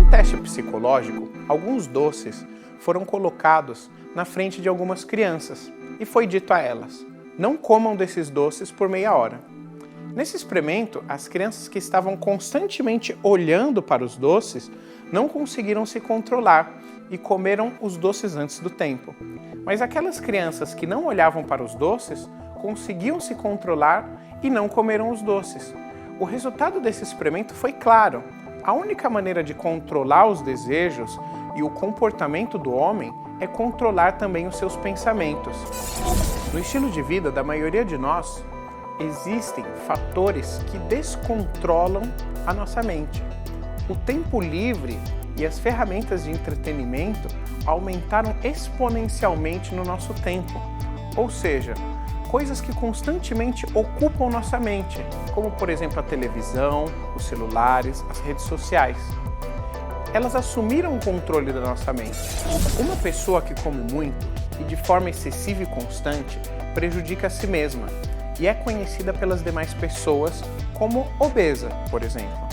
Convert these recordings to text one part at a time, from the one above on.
teste psicológico, alguns doces foram colocados na frente de algumas crianças e foi dito a elas: não comam desses doces por meia hora. Nesse experimento, as crianças que estavam constantemente olhando para os doces não conseguiram se controlar e comeram os doces antes do tempo. Mas aquelas crianças que não olhavam para os doces conseguiam se controlar e não comeram os doces. O resultado desse experimento foi claro. A única maneira de controlar os desejos e o comportamento do homem é controlar também os seus pensamentos. No estilo de vida da maioria de nós, existem fatores que descontrolam a nossa mente. O tempo livre e as ferramentas de entretenimento aumentaram exponencialmente no nosso tempo. Ou seja, coisas que constantemente ocupam nossa mente, como por exemplo a televisão, os celulares, as redes sociais. Elas assumiram o controle da nossa mente. Uma pessoa que come muito e de forma excessiva e constante prejudica a si mesma e é conhecida pelas demais pessoas como obesa, por exemplo.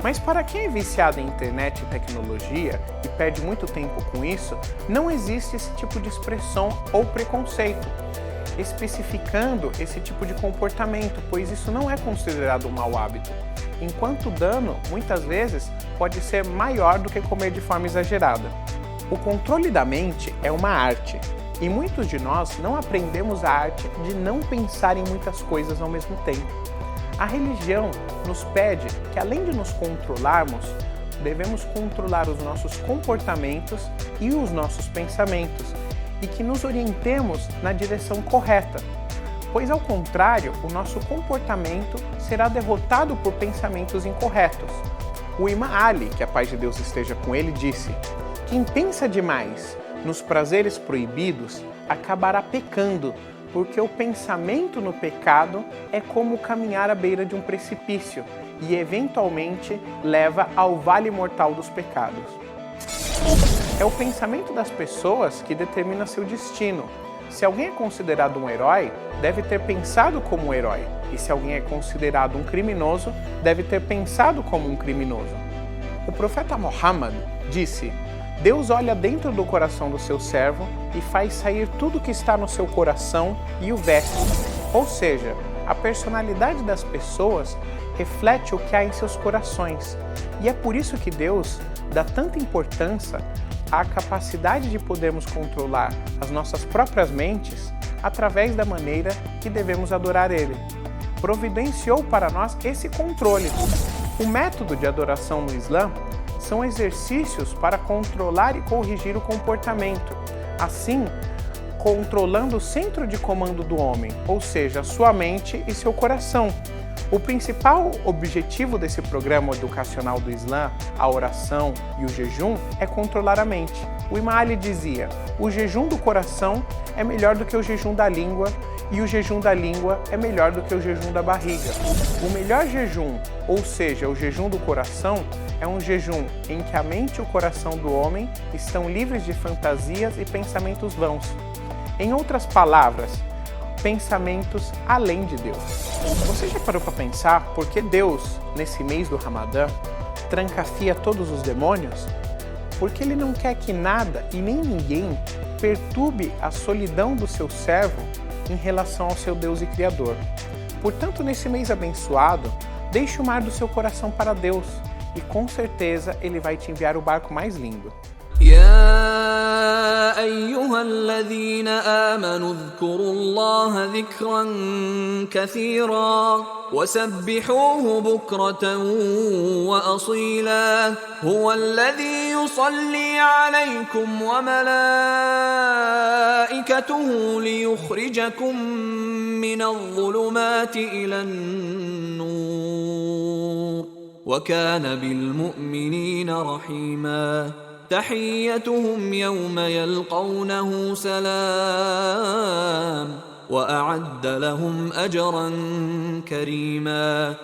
Mas para quem é viciado em internet e tecnologia e perde muito tempo com isso, não existe esse tipo de expressão ou preconceito, especificando esse tipo de comportamento, pois isso não é considerado um mau hábito, enquanto o dano, muitas vezes, pode ser maior do que comer de forma exagerada. O controle da mente é uma arte, e muitos de nós não aprendemos a arte de não pensar em muitas coisas ao mesmo tempo. A religião nos pede que, além de nos controlarmos, devemos controlar os nossos comportamentos e os nossos pensamentos, e que nos orientemos na direção correta, pois, ao contrário, o nosso comportamento será derrotado por pensamentos incorretos. O Imam Ali, que a paz de Deus esteja com ele, disse: quem pensa demais nos prazeres proibidos acabará pecando, porque o pensamento no pecado é como caminhar à beira de um precipício e eventualmente leva ao vale mortal dos pecados. É o pensamento das pessoas que determina seu destino. Se alguém é considerado um herói, deve ter pensado como um herói. E se alguém é considerado um criminoso, deve ter pensado como um criminoso. O profeta Muhammad disse: Deus olha dentro do coração do seu servo e faz sair tudo que está no seu coração e o veste. Ou seja, a personalidade das pessoas reflete o que há em seus corações. E é por isso que Deus dá tanta importância à capacidade de podermos controlar as nossas próprias mentes através da maneira que devemos adorar Ele. Providenciou para nós esse controle. O método de adoração no Islã são exercícios para controlar e corrigir o comportamento, assim controlando o centro de comando do homem, ou seja, sua mente e seu coração. O principal objetivo desse programa educacional do Islã, a oração e o jejum, é controlar a mente. O Imam Ali dizia: o jejum do coração é melhor do que o jejum da língua, e o jejum da língua é melhor do que o jejum da barriga. O melhor jejum, ou seja, o jejum do coração, é um jejum em que a mente e o coração do homem estão livres de fantasias e pensamentos vãos. Em outras palavras, pensamentos além de Deus. Você já parou para pensar por que Deus, nesse mês do Ramadã, trancafia todos os demônios? Porque Ele não quer que nada e nem ninguém perturbe a solidão do seu servo em relação ao seu Deus e Criador. Portanto, nesse mês abençoado, deixe o mar do seu coração para Deus e com certeza Ele vai te enviar o barco mais lindo. يا أيها الذين آمنوا اذكروا الله ذكرا كثيرا وسبحوه بكرة وأصيلا هو الذي يصلي عليكم وملائكته ليخرجكم من الظلمات إلى النور وكان بالمؤمنين رحيما تحيتهم يوم يلقونه سلام وأعد لهم أجرا كريما